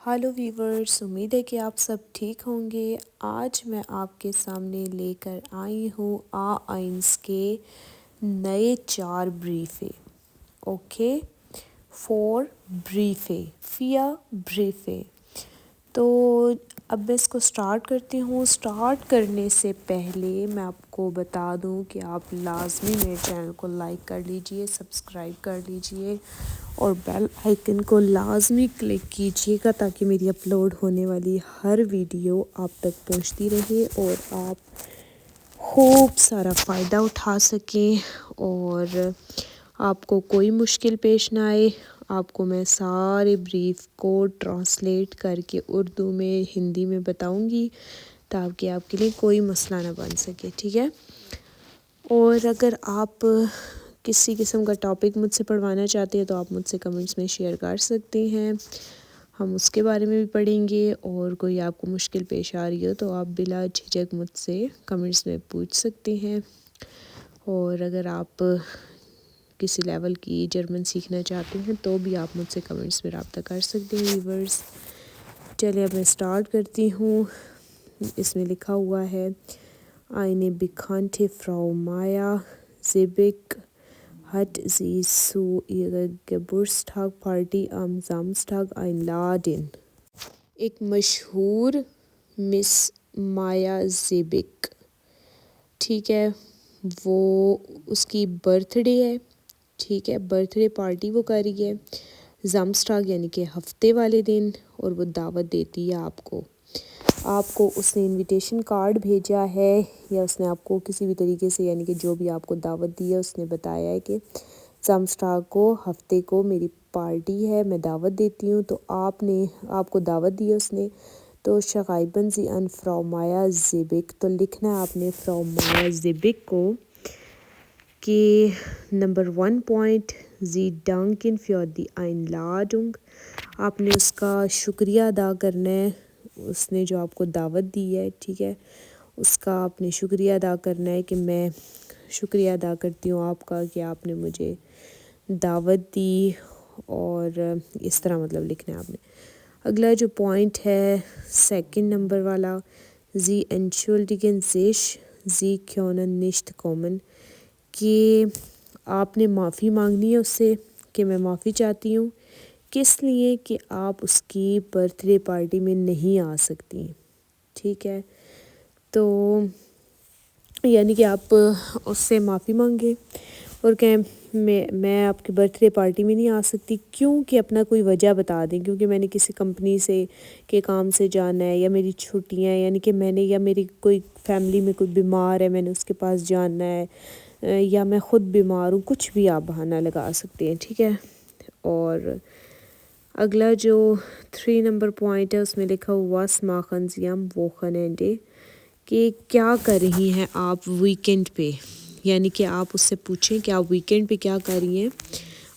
Hello viewers, امید ہے کہ آپ سب ٹھیک ہوں گے۔ آج میں آپ کے سامنے لے کر آئی ہوں آئنس کے نئے 4 بریفے۔ اوکے، 4 بریفے، فیا بریفے۔ تو اب میں اس کو سٹارٹ کرتی ہوں۔ سٹارٹ کرنے سے پہلے میں آپ کو بتا دوں کہ آپ لازمی میرے چینل کو لائک کر لیجئے، سبسکرائب کر لیجئے اور بیل آئیکن کو لازمی کلک کیجئے گا تاکہ میری اپلوڈ ہونے والی ہر ویڈیو آپ تک پہنچتی رہے اور آپ خوب سارا فائدہ اٹھا سکیں اور آپ کو کوئی مشکل پیش نہ آئے۔ آپ کو میں سارے بریف کو ٹرانسلیٹ کر کے اردو میں، ہندی میں بتاؤں گی تاکہ آپ کے لیے کوئی مسئلہ نہ بن سکے، ٹھیک ہے؟ اور اگر آپ کسی قسم کا ٹاپک مجھ سے پڑھوانا چاہتے ہیں تو آپ مجھ سے کمنٹس میں شیئر کر سکتے ہیں، ہم اس کے بارے میں بھی پڑھیں گے۔ اور کوئی آپ کو مشکل پیش آ رہی ہو تو آپ بلا جھجک مجھ سے کمنٹس میں پوچھ سکتے ہیں۔ اور اگر آپ کسی لیول کی جرمن سیکھنا چاہتے ہیں تو بھی آپ مجھ سے کمنٹس میں رابطہ کر سکتے ہیں ویورز۔ چلیے اب میں سٹارٹ کرتی ہوں۔ اس میں لکھا ہوا ہے Eine bekannte Frau Maya Siebeck hat sie zu ihrer Geburtstagsparty am Samstag einladen۔ ایک مشہور مس مایا زیبک، ٹھیک ہے، وہ اس کی برتھ ڈے ہے، ٹھیک ہے، برتھ ڈے پارٹی وہ کر رہی ہے زامسٹاگ یعنی کہ ہفتے والے دن، اور وہ دعوت دیتی ہے آپ کو اس نے انویٹیشن کارڈ بھیجا ہے یا اس نے آپ کو کسی بھی طریقے سے، یعنی کہ جو بھی آپ کو دعوت دی ہے اس نے بتایا ہے کہ زامسٹاگ کو، ہفتے کو میری پارٹی ہے، میں دعوت دیتی ہوں۔ تو آپ کو دعوت دی ہے اس نے، تو شغائبن زی ان فراو مایا زیبک، تو لکھنا ہے آپ نے فراو مایا زیبک کو کہ نمبر 1 پوائنٹ زی ڈانکن فیور دی einladung، آپ نے اس کا شکریہ ادا کرنا ہے، اس نے جو آپ کو دعوت دی ہے، ٹھیک ہے، اس کا آپ نے شکریہ ادا کرنا ہے کہ میں شکریہ ادا کرتی ہوں آپ کا کہ آپ نے مجھے دعوت دی، اور اس طرح مطلب لکھنا ہے آپ نے۔ اگلا جو پوائنٹ ہے 2 نمبر والا، زی entschuldigen sich sie können nicht kommen، کہ آپ نے معافی مانگنی ہے اس سے کہ میں معافی چاہتی ہوں، کس لیے کہ آپ اس کی برتھ ڈے پارٹی میں نہیں آ سکتی، ٹھیک ہے۔ تو یعنی کہ آپ اس سے معافی مانگیں اور کہیں میں آپ کی برتھ ڈے پارٹی میں نہیں آ سکتی، کیونکہ اپنا کوئی وجہ بتا دیں، کیونکہ میں نے کسی کمپنی سے کے کام سے جانا ہے، یا میری چھٹیاں، یعنی کہ میں نے، یا میری کوئی فیملی میں کوئی بیمار ہے میں نے اس کے پاس جانا ہے، یا میں خود بیمار ہوں، کچھ بھی آپ بہانہ لگا سکتے ہیں، ٹھیک ہے۔ اور اگلا جو 3 نمبر پوائنٹ ہے اس میں لکھا ہوا سماخن زیم ووخنینڈے، کہ کیا کر رہی ہیں آپ ویکنڈ پہ، یعنی کہ آپ اس سے پوچھیں کہ آپ ویکنڈ پہ کیا کر رہی ہیں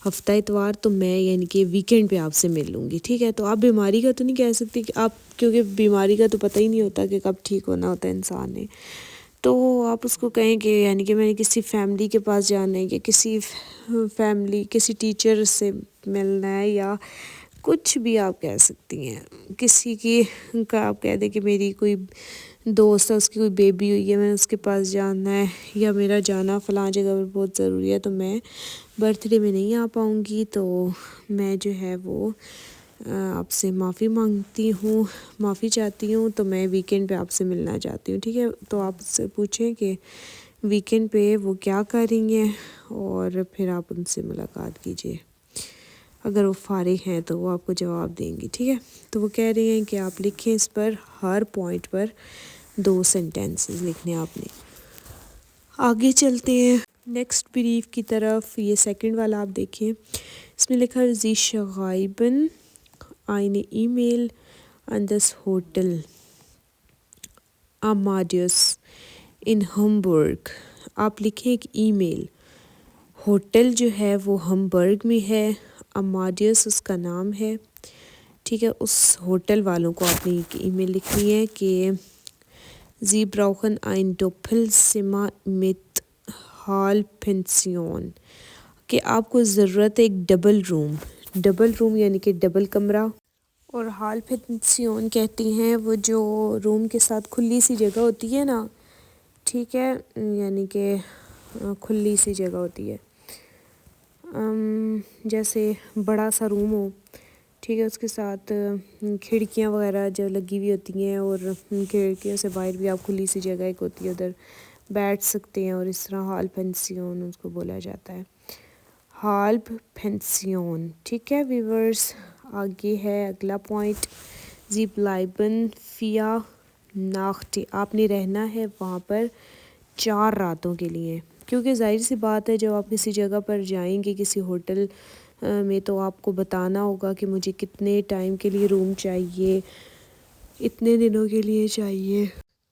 ہفتہ اتوار، تو میں یعنی کہ ویکنڈ پہ آپ سے مل لوں گی، ٹھیک ہے۔ تو آپ بیماری کا تو نہیں کہہ سکتے کہ آپ، کیونکہ بیماری کا تو پتہ ہی نہیں ہوتا کہ کب ٹھیک ہونا ہوتا ہے انسان نے، تو آپ اس کو کہیں کہ یعنی کہ میں نے کسی فیملی کے پاس جانا ہے، یا کسی ٹیچر سے ملنا ہے، یا کچھ بھی آپ کہہ سکتی ہیں، کسی کی کا آپ کہہ دیں کہ میری کوئی دوست ہے، اس کی کوئی بیبی ہوئی ہے، میں اس کے پاس جانا ہے، یا میرا جانا فلاں جگہ پر بہت ضروری ہے تو میں برتھ ڈے میں نہیں آ پاؤں گی، تو میں جو ہے وہ آپ سے معافی مانگتی ہوں، معافی چاہتی ہوں، تو میں ویکنڈ پہ آپ سے ملنا چاہتی ہوں، ٹھیک ہے۔ تو آپ سے پوچھیں کہ ویکنڈ پہ وہ کیا کر رہی ہیں اور پھر آپ ان سے ملاقات کیجیے، اگر وہ فارغ ہیں تو وہ آپ کو جواب دیں گی، ٹھیک ہے۔ تو وہ کہہ رہی ہیں کہ آپ لکھیں اس پر، ہر پوائنٹ پر 2 سینٹینسز لکھنے آپ نے۔ آگے چلتے ہیں نیکسٹ بریف کی طرف۔ یہ 2 والا آپ دیکھیں، اس میں لکھا ہے زی schreiben eine E-Mail an das Hotel Amadeus in Hamburg، آپ لکھیں ایک ای میل، ہوٹل جو ہے وہ ہمبرگ میں ہے، اماڈیوس اس کا نام ہے، ٹھیک ہے۔ اس ہوٹل والوں کو آپ نے ایک ای میل لکھنی ہے کہ Sie brauchen ein Doppelzimmer mit Halbpension، کہ آپ کو ضرورت ہے ایک ڈبل روم یعنی کہ ڈبل کمرہ، اور ہال پنسیون کہتی ہیں وہ جو روم کے ساتھ کھلی سی جگہ ہوتی ہے نا، ٹھیک ہے، یعنی کہ کھلی سی جگہ ہوتی ہے، جیسے بڑا سا روم ہو، ٹھیک ہے، اس کے ساتھ کھڑکیاں وغیرہ جو لگی ہوئی ہوتی ہیں، اور کھڑکیوں سے باہر بھی آپ کھلی سی جگہ ایک ہوتی ہے، ادھر بیٹھ سکتے ہیں، اور اس طرح ہال پنسیون اس کو بولا جاتا ہے، ہال پنسیون، ٹھیک ہے ویورز۔ آگے ہے اگلا پوائنٹ، زی بلائبن فیا ناخت، آپ نے رہنا ہے وہاں پر 4 راتوں کے لیے، کیونکہ ظاہر سی بات ہے جب آپ کسی جگہ پر جائیں گے کسی ہوٹل میں، تو آپ کو بتانا ہوگا کہ مجھے کتنے ٹائم کے لیے روم چاہیے، اتنے دنوں کے لیے چاہیے،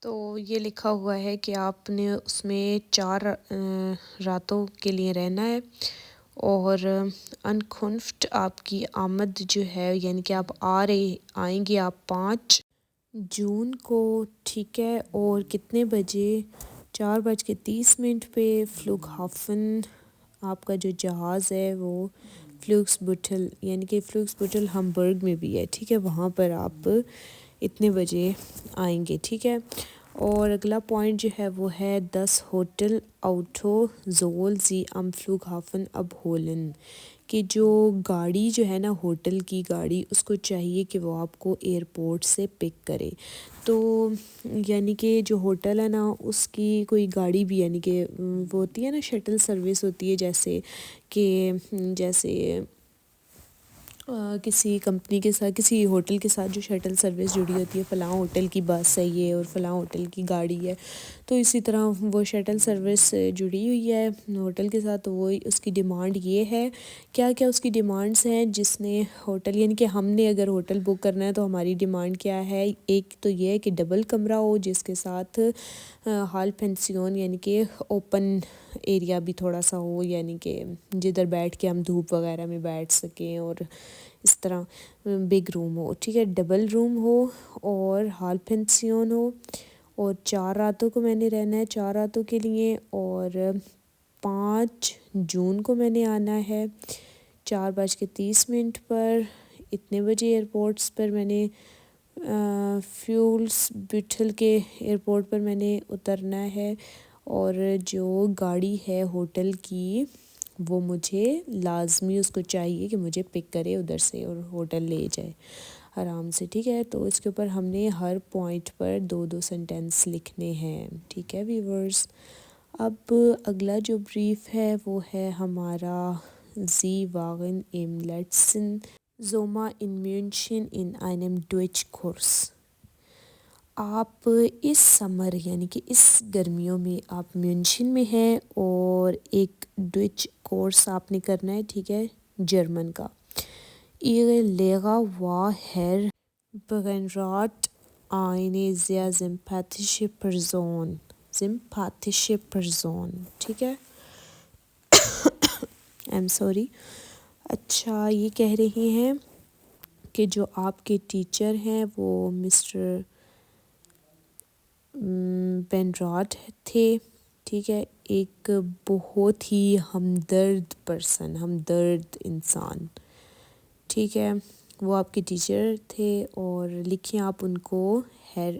تو یہ لکھا ہوا ہے کہ آپ نے اس میں 4 راتوں کے لیے رہنا ہے، اور انکنفٹ آپ کی آمد جو ہے، یعنی کہ آپ آئیں گے آپ 5 جون کو، ٹھیک ہے، اور کتنے بجے؟ 4:30 پہ فلوگ ہافن، آپ کا جو جہاز ہے وہ فلوکس بوٹل، یعنی کہ فلوکس بوٹل ہمبرگ میں بھی ہے، ٹھیک ہے، وہاں پر آپ اتنے بجے آئیں گے، ٹھیک ہے۔ اور اگلا پوائنٹ جو ہے وہ ہے 10 ہوٹل آؤٹو زول زی ام فلوگ ہافن اب ہولن، کہ جو گاڑی جو ہے نا ہوٹل کی گاڑی، اس کو چاہیے کہ وہ آپ کو ایئرپورٹ سے پک کرے، تو یعنی کہ جو ہوٹل ہے نا اس کی کوئی گاڑی بھی، یعنی کہ وہ ہوتی ہے نا شٹل سروس ہوتی ہے، جیسے کسی کمپنی کے ساتھ، کسی ہوٹل کے ساتھ جو شٹل سروس جڑی ہوتی ہے، فلاں ہوٹل کی بس ہے یہ اور فلاں ہوٹل کی گاڑی ہے، تو اسی طرح وہ شٹل سروس جڑی ہوئی ہے ہوٹل کے ساتھ، تو وہ اس کی ڈیمانڈ یہ ہے، کیا کیا اس کی ڈیمانڈز ہیں، جس نے ہوٹل، یعنی کہ ہم نے اگر ہوٹل بک کرنا ہے تو ہماری ڈیمانڈ کیا ہے، ایک تو یہ ہے کہ ڈبل کمرہ ہو، جس کے ساتھ ہال پنسیون، یعنی کہ اوپن ایریا بھی تھوڑا سا ہو، یعنی کہ جدھر بیٹھ کے ہم دھوپ وغیرہ میں بیٹھ سکیں، اور اس طرح بگ روم ہو، ٹھیک ہے، ڈبل روم ہو اور ہال پنسیون ہو، اور 4 راتوں کو میں نے رہنا ہے، 4 راتوں کے لیے، اور 5 جون کو میں نے آنا ہے 4:30 پر، اتنے بجے ایئرپورٹس پر میں نے فیولس بٹھل کے ایئرپورٹ پر میں نے اترنا ہے، اور جو گاڑی ہے ہوٹل کی وہ مجھے لازمی اس کو چاہیے کہ مجھے پک کرے ادھر سے اور ہوٹل لے جائے آرام سے، ٹھیک ہے، تو اس کے اوپر ہم نے ہر پوائنٹ پر 2 سینٹنس لکھنے ہیں، ٹھیک ہے ویورز۔ اب اگلا جو بریف ہے وہ ہے ہمارا زی واگن im letzten Sommer in München in einem Deutschkurs، آپ اس سمر یعنی کہ اس گرمیوں میں آپ میونشن میں ہیں، اور ایک ڈوئچ کورس آپ نے کرنا ہے، ٹھیک ہے، جرمن کا، Ihre Lehrer war Herr Bernhard eine sehr sympathische Person، ٹھیک ہے، sorry۔ اچھا، یہ کہہ رہے ہیں کہ جو آپ کے ٹیچر ہیں وہ مسٹر بینراڈ تھے، ٹھیک ہے، ایک بہت ہی ہمدرد انسان، ٹھیک ہے، وہ آپ کے ٹیچر تھے، اور لکھیں آپ ان کو ہیر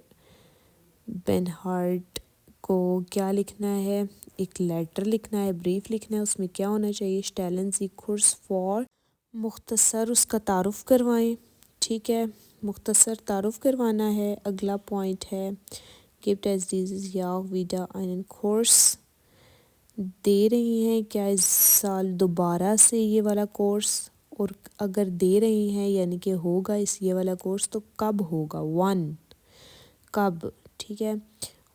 بینہارٹ کو کیا لکھنا ہے، ایک لیٹر لکھنا ہے، بریف لکھنا ہے، اس میں کیا ہونا چاہیے، اسٹیلن سی کورس فار، مختصر اس کا تعارف کروائیں، ٹھیک ہے، مختصر تعارف کروانا ہے۔ اگلا پوائنٹ ہے gift as dieses Jahr wieder einen Kurs، دے رہی ہیں کیا اس سال دوبارہ سے یہ والا کورس، اور اگر دے رہی ہیں یعنی کہ ہوگا یہ والا کورس تو کب ہوگا، کب، ٹھیک ہے۔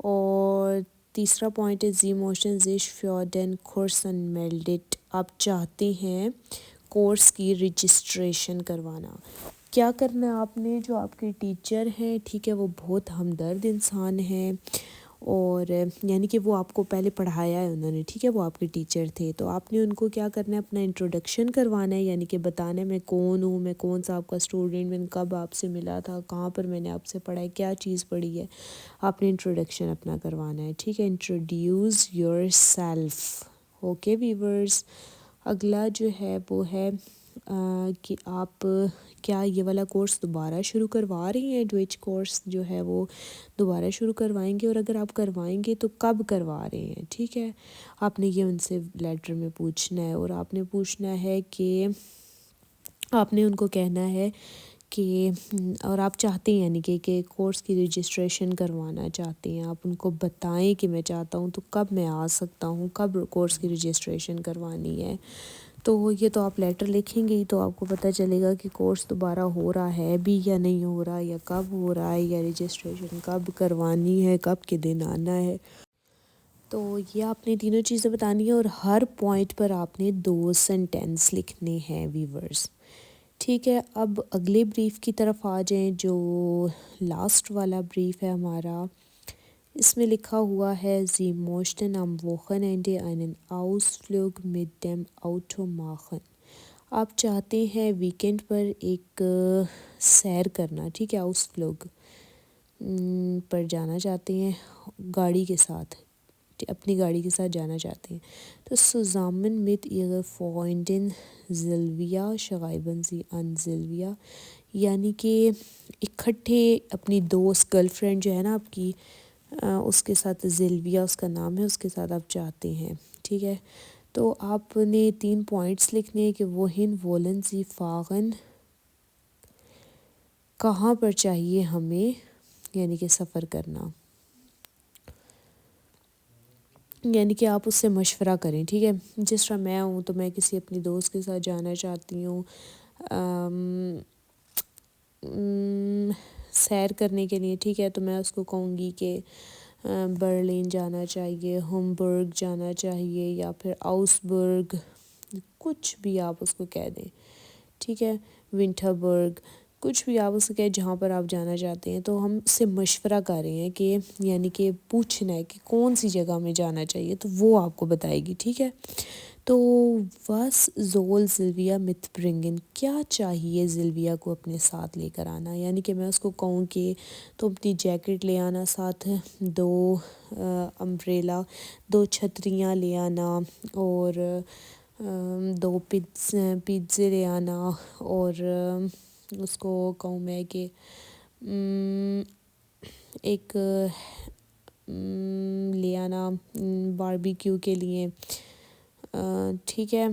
اور تیسرا پوائنٹ ہے زی motion sich für den Kurs anmeldet، آپ چاہتے ہیں کورس کی رجسٹریشن کروانا، کیا کرنا ہے آپ نے، جو آپ کے ٹیچر ہیں، ٹھیک ہے، وہ بہت ہمدرد انسان ہیں، اور یعنی کہ وہ آپ کو پہلے پڑھایا ہے انہوں نے، ٹھیک ہے، وہ آپ کے ٹیچر تھے، تو آپ نے ان کو کیا کرنا ہے، اپنا انٹروڈکشن کروانا ہے، یعنی کہ بتانا ہے میں کون ہوں، میں کون سا آپ کا اسٹوڈنٹ، میں کب آپ سے ملا تھا، کہاں پر میں نے آپ سے پڑھا ہے، کیا چیز پڑھی ہے، آپ نے انٹروڈکشن اپنا کروانا ہے، ٹھیک ہے، introduce your self, okay viewers. اگلا جو ہے وہ ہے کہ آپ کیا یہ والا کورس دوبارہ شروع کروا رہی ہیں، ڈویچ کورس جو ہے وہ دوبارہ شروع کروائیں گے، اور اگر آپ کروائیں گے تو کب کروا رہے ہیں، ٹھیک ہے۔ آپ نے یہ ان سے لیٹر میں پوچھنا ہے، اور آپ نے پوچھنا ہے کہ آپ نے ان کو کہنا ہے کہ اور آپ چاہتے ہیں یعنی کہ کورس کی رجسٹریشن کروانا چاہتے ہیں، آپ ان کو بتائیں کہ میں چاہتا ہوں تو کب میں آ سکتا ہوں، کب کورس کی رجسٹریشن کروانی ہے۔ تو یہ تو آپ لیٹر لکھیں گے تو آپ کو پتہ چلے گا کہ کورس دوبارہ ہو رہا ہے بھی یا نہیں ہو رہا، یا کب ہو رہا ہے، یا رجسٹریشن کب کروانی ہے، کب کے دن آنا ہے۔ تو یہ آپ نے تینوں چیزیں بتانی ہیں، اور ہر پوائنٹ پر آپ نے 2 سینٹینس لکھنے ہیں ویورز، ٹھیک ہے۔ اب اگلے بریف کی طرف آ جائیں، جو لاسٹ والا بریف ہے ہمارا۔ اس میں لکھا ہوا ہے Sie möchten am Wochenende einen Ausflug mit dem Auto machen۔ آپ چاہتے ہیں ویکینڈ پر ایک سیر کرنا، ٹھیک ہے، Ausflug پر جانا چاہتے ہیں گاڑی کے ساتھ، اپنی گاڑی کے ساتھ جانا چاہتے ہیں۔ تو zusammen mit ihrer Freundin Silvia schreiben sie an Silvia، یعنی کہ اکٹھے اپنی دوست گرل فرینڈ جو ہے نا آپ کی، اس کے ساتھ زلویا اس کا نام ہے، اس کے ساتھ آپ چاہتے ہیں، ٹھیک ہے۔ تو آپ نے 3 پوائنٹس لکھنے ہیں کہ wohin wollen Sie fahren، کہاں پر چاہیے ہمیں یعنی کہ سفر کرنا، یعنی کہ آپ اس سے مشورہ کریں، ٹھیک ہے۔ جس طرح میں ہوں تو میں کسی اپنی دوست کے ساتھ جانا چاہتی ہوں سیر کرنے کے لیے، ٹھیک ہے، تو میں اس کو کہوں گی کہ برلن جانا چاہیے، ہومبرگ جانا چاہیے، یا پھر آؤسبرگ، کچھ بھی آپ اس کو کہہ دیں، ٹھیک ہے، ونٹربرگ، کچھ بھی آپ اس کو کہیں جہاں پر آپ جانا چاہتے ہیں۔ تو ہم اس سے مشورہ کر رہے ہیں کہ یعنی کہ پوچھنا ہے کہ کون سی جگہ میں جانا چاہیے، تو وہ آپ کو بتائے گی، ٹھیک ہے۔ تو was soll Silvia mitbringen، کیا چاہیے زلویا کو اپنے ساتھ لے کر آنا، یعنی کہ میں اس کو کہوں کہ تو اپنی جیکٹ لے آنا ساتھ، 2 امبریلا، 2 چھتریاں لے آنا، اور 2 پیزے لے آنا، اور اس کو کہوں میں کہ ایک لے آنا باربیکیو کے لیے، ٹھیک ہے،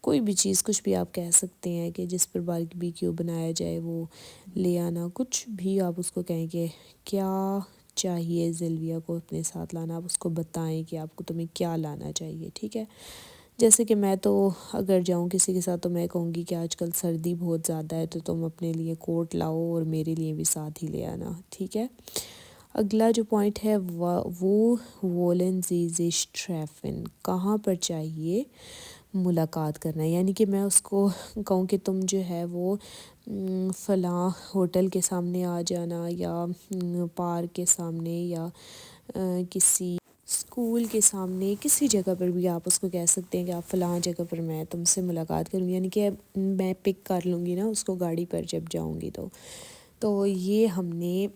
کوئی بھی چیز، کچھ بھی آپ کہہ سکتے ہیں کہ جس پر باربیکیو بنایا جائے وہ لے آنا، کچھ بھی آپ اس کو کہیں کہ کیا چاہیے زلویا کو اپنے ساتھ لانا، آپ اس کو بتائیں کہ آپ کو تمہیں کیا لانا چاہیے، ٹھیک ہے۔ جیسے کہ میں تو اگر جاؤں کسی کے ساتھ تو میں کہوں گی کہ آج کل سردی بہت زیادہ ہے، تو تم اپنے لیے کوٹ لاؤ اور میرے لیے بھی ساتھ ہی لے آنا، ٹھیک ہے۔ اگلا جو پوائنٹ ہے وہ wollen Sie sich treffen، کہاں پر چاہیے ملاقات کرنا، یعنی کہ میں اس کو کہوں کہ تم جو ہے وہ فلاں ہوٹل کے سامنے آ جانا، یا پارک کے سامنے، یا کسی اسکول کے سامنے، کسی جگہ پر بھی آپ اس کو کہہ سکتے ہیں کہ آپ فلاں جگہ پر میں تم سے ملاقات کروں گی، یعنی کہ میں پک کر لوں گی نا اس کو گاڑی پر جب جاؤں گی تو یہ ہم نے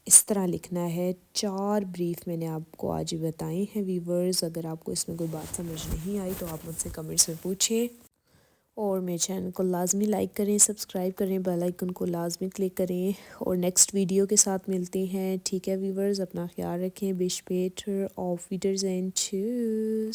اس طرح لکھنا ہے۔ 4 بریف میں نے آپ کو آج بتائے ہیں ویورز، اگر آپ کو اس میں کوئی بات سمجھ نہیں آئی تو آپ مجھ سے کمنٹس میں پوچھیں، اور میرے چینل کو لازمی لائک کریں، سبسکرائب کریں، بیل آئیکن کو لازمی کلک کریں، اور نیکسٹ ویڈیو کے ساتھ ملتے ہیں، ٹھیک ہے ویورز، اپنا خیال رکھیں، بش پیٹر آف ویڈرز اینڈ چوز۔